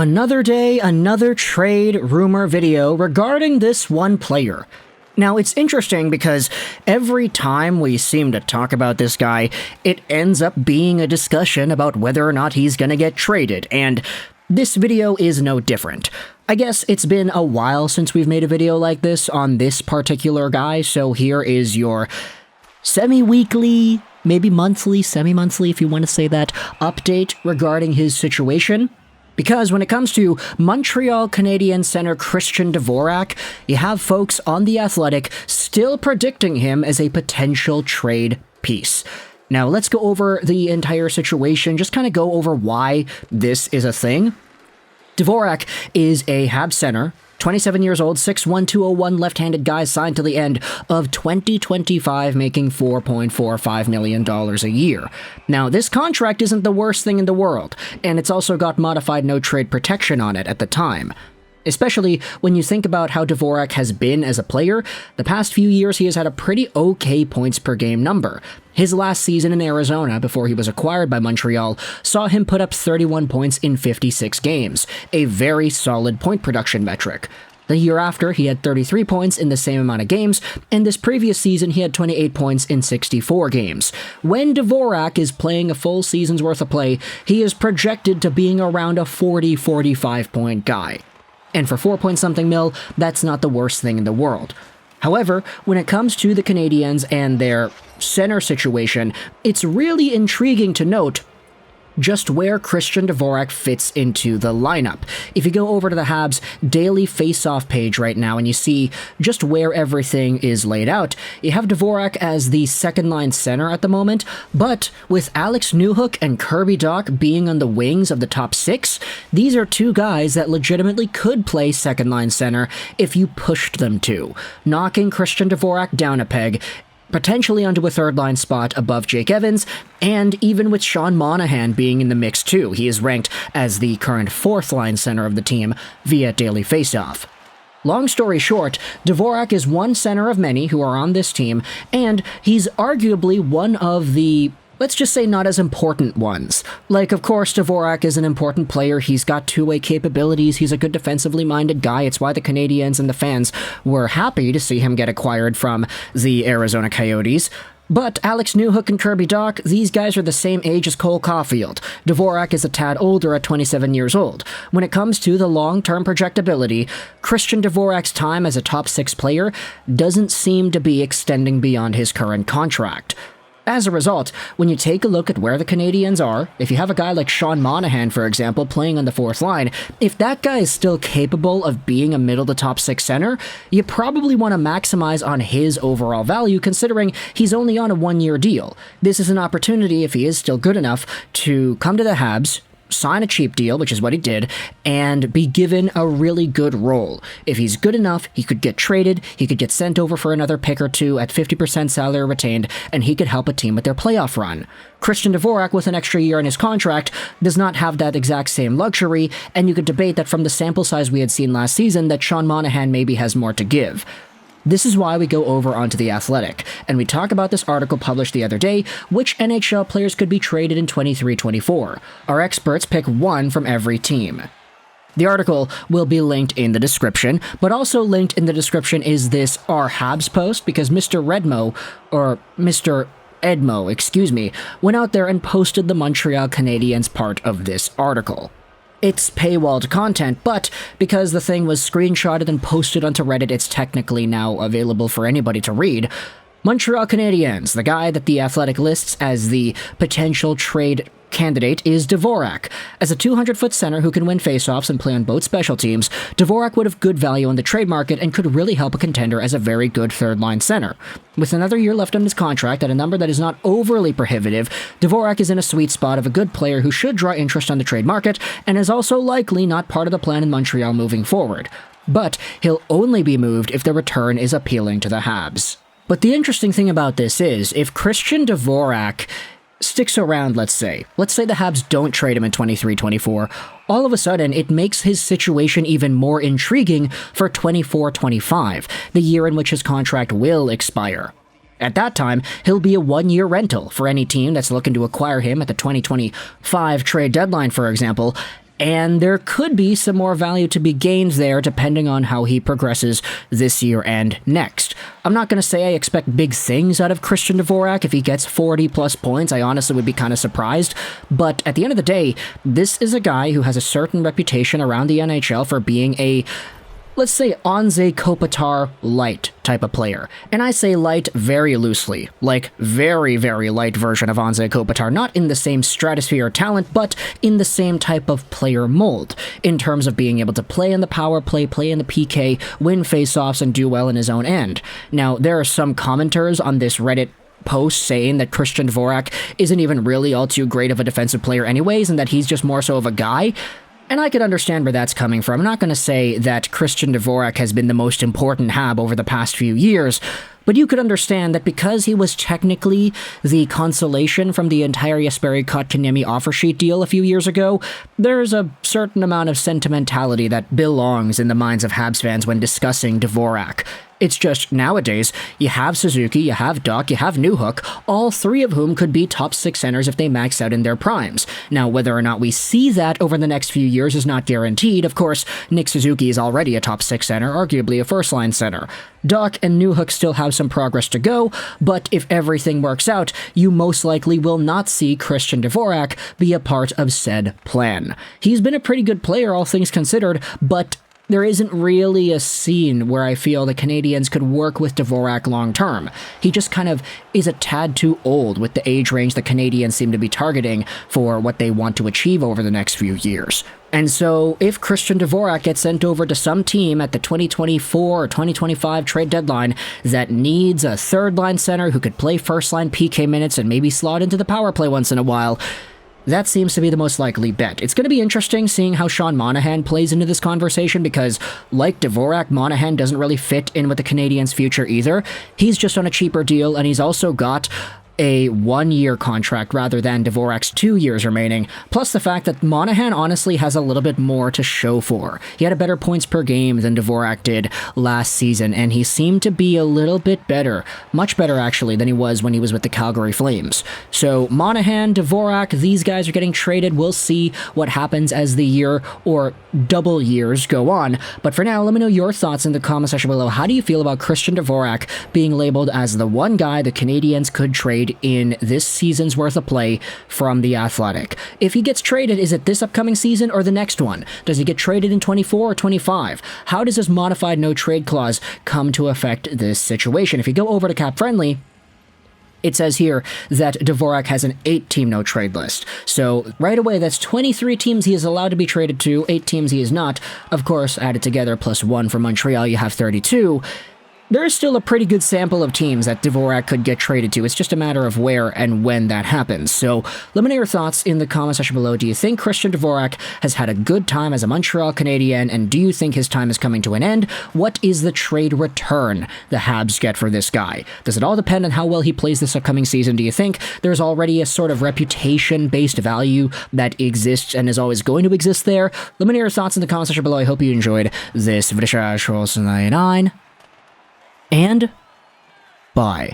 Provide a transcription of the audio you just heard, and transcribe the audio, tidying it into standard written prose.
Another day, another trade rumor video regarding this one player. Now, it's interesting because every time we seem to talk about this guy, it ends up being a discussion about whether or not he's gonna get traded, and this video is no different. I guess it's been a while since we've made a video like this on this particular guy, so here is your semi-weekly, maybe monthly, semi-monthly if you want to say that, update regarding his situation. Because when it comes to Montreal Canadiens center Christian Dvorak, you have folks on The Athletic still predicting him as a potential trade piece. Now, let's go over the entire situation, just kind of go over why this is a thing. Dvorak is a Habs center, 27 years old, 6'1", 201 left-handed guy signed to the end of 2025, making $4.45 million a year. Now, this contract isn't the worst thing in the world, and it's also got modified no-trade protection on it at the time. Especially when you think about how Dvorak has been as a player, the past few years he has had a pretty okay points per game number. His last season in Arizona, before he was acquired by Montreal, saw him put up 31 points in 56 games, a very solid point production metric. The year after, he had 33 points in the same amount of games, and this previous season he had 28 points in 64 games. When Dvorak is playing a full season's worth of play, he is projected to being around a 40-45 point guy. And for 4-point-something mil, that's not the worst thing in the world. However, when it comes to the Canadiens and their center situation, it's really intriguing to note just where Christian Dvorak fits into the lineup. If you go over to the Habs daily face-off page right now and you see just where everything is laid out, you have Dvorak as the second-line center at the moment, but with Alex Newhook and Kirby Dach being on the wings of the top six, these are two guys that legitimately could play second-line center if you pushed them to, knocking Christian Dvorak down a peg, potentially onto a third-line spot above Jake Evans, and even with Sean Monahan being in the mix too. He is ranked as the current fourth-line center of the team via Daily Faceoff. Long story short, Dvorak is one center of many who are on this team, and he's arguably one of the, let's just say, not as important ones. Like, of course, Dvorak is an important player, he's got two-way capabilities, he's a good defensively minded guy, it's why the Canadiens and the fans were happy to see him get acquired from the Arizona Coyotes. But Alex Newhook and Kirby Dach, these guys are the same age as Cole Caulfield. Dvorak is a tad older at 27 years old. When it comes to the long-term projectability, Christian Dvorak's time as a top six player doesn't seem to be extending beyond his current contract. As a result, when you take a look at where the Canadiens are, if you have a guy like Sean Monahan, for example, playing on the fourth line, if that guy is still capable of being a middle-to-top six center, you probably want to maximize on his overall value, considering he's only on a one-year deal. This is an opportunity, if he is still good enough, to come to the Habs, sign a cheap deal, which is what he did, and be given a really good role. If he's good enough, he could get traded, he could get sent over for another pick or two at 50% salary retained, and he could help a team with their playoff run. Christian Dvorak, with an extra year in his contract, does not have that exact same luxury, and you could debate that from the sample size we had seen last season that Sean Monahan maybe has more to give. This is why we go over onto The Athletic, and we talk about this article published the other day, which NHL players could be traded in 23-24. Our experts pick one from every team. The article will be linked in the description, but also linked in the description is this Our Habs post, because Mr. Edmo, went out there and posted the Montreal Canadiens part of this article. It's paywalled content, but because the thing was screenshotted and posted onto Reddit, it's technically now available for anybody to read. Montreal Canadiens, the guy that The Athletic lists as the potential trade candidate, is Dvorak. As a 200-foot center who can win faceoffs and play on both special teams, Dvorak would have good value in the trade market and could really help a contender as a very good third-line center. With another year left on his contract at a number that is not overly prohibitive, Dvorak is in a sweet spot of a good player who should draw interest on the trade market and is also likely not part of the plan in Montreal moving forward. But he'll only be moved if the return is appealing to the Habs. But the interesting thing about this is, if Christian Dvorak sticks around, let's say the Habs don't trade him in 23-24, all of a sudden it makes his situation even more intriguing for 24-25, the year in which his contract will expire. At that time, he'll be a one-year rental for any team that's looking to acquire him at the 2025 trade deadline, for example, and there could be some more value to be gained there depending on how he progresses this year and next. I'm not going to say I expect big things out of Christian Dvorak. If he gets 40-plus points, I honestly would be kind of surprised. But at the end of the day, this is a guy who has a certain reputation around the NHL for being a, let's say, Anze Kopitar light type of player. And I say light very loosely, like very, very light version of Anze Kopitar, not in the same stratosphere of talent, but in the same type of player mold, in terms of being able to play in the power play, play in the PK, win faceoffs, and do well in his own end. Now, there are some commenters on this Reddit post saying that Christian Dvorak isn't even really all too great of a defensive player anyways, and that he's just more so of a guy. And I could understand where that's coming from. I'm not going to say that Christian Dvorak has been the most important Hab over the past few years, but you could understand that because he was technically the consolation from the entire Jesperi Kotkaniemi offer sheet deal a few years ago, there's a certain amount of sentimentality that belongs in the minds of Habs fans when discussing Dvorak. It's just, nowadays, you have Suzuki, you have Duck, you have Newhook, all three of whom could be top 6 centers if they max out in their primes. Now, whether or not we see that over the next few years is not guaranteed. Of course, Nick Suzuki is already a top 6 center, arguably a first-line center. Duck and Newhook still have some progress to go, but if everything works out, you most likely will not see Christian Dvorak be a part of said plan. He's been a pretty good player, all things considered, but there isn't really a scene where I feel the Canadiens could work with Dvorak long-term. He just kind of is a tad too old with the age range the Canadiens seem to be targeting for what they want to achieve over the next few years. And so, if Christian Dvorak gets sent over to some team at the 2024 or 2025 trade deadline that needs a third-line center who could play first-line PK minutes and maybe slot into the power play once in a while, that seems to be the most likely bet. It's going to be interesting seeing how Sean Monahan plays into this conversation because, like Dvorak, Monahan doesn't really fit in with the Canadiens' future either. He's just on a cheaper deal, and he's also got a 1-year contract rather than Dvorak's 2 years remaining, plus the fact that Monahan honestly has a little bit more to show for. He had a better points per game than Dvorak did last season, and he seemed to be a little bit better, much better actually, than he was when he was with the Calgary Flames. So Monahan, Dvorak, these guys are getting traded. We'll see what happens as the year or double years go on, but for now, let me know your thoughts in the comment section below. How do you feel about Christian Dvorak being labeled as the one guy the Canadiens could trade in this season's worth of play from The Athletic? If he gets traded, is it this upcoming season or the next one? Does he get traded in 24 or 25? How does this modified no-trade clause come to affect this situation? If you go over to Cap Friendly, it says here that Dvorak has an 8-team no-trade list. So right away, that's 23 teams he is allowed to be traded to, 8 teams he is not. Of course, added together plus 1 for Montreal, you have 32. There is still a pretty good sample of teams that Dvorak could get traded to. It's just a matter of where and when that happens. So let me know your thoughts in the comment section below. Do you think Christian Dvorak has had a good time as a Montreal Canadien, and do you think his time is coming to an end? What is the trade return the Habs get for this guy? Does it all depend on how well he plays this upcoming season? Do you think there's already a sort of reputation-based value that exists and is always going to exist there? Let me know your thoughts in the comment section below. I hope you enjoyed this video. And bye.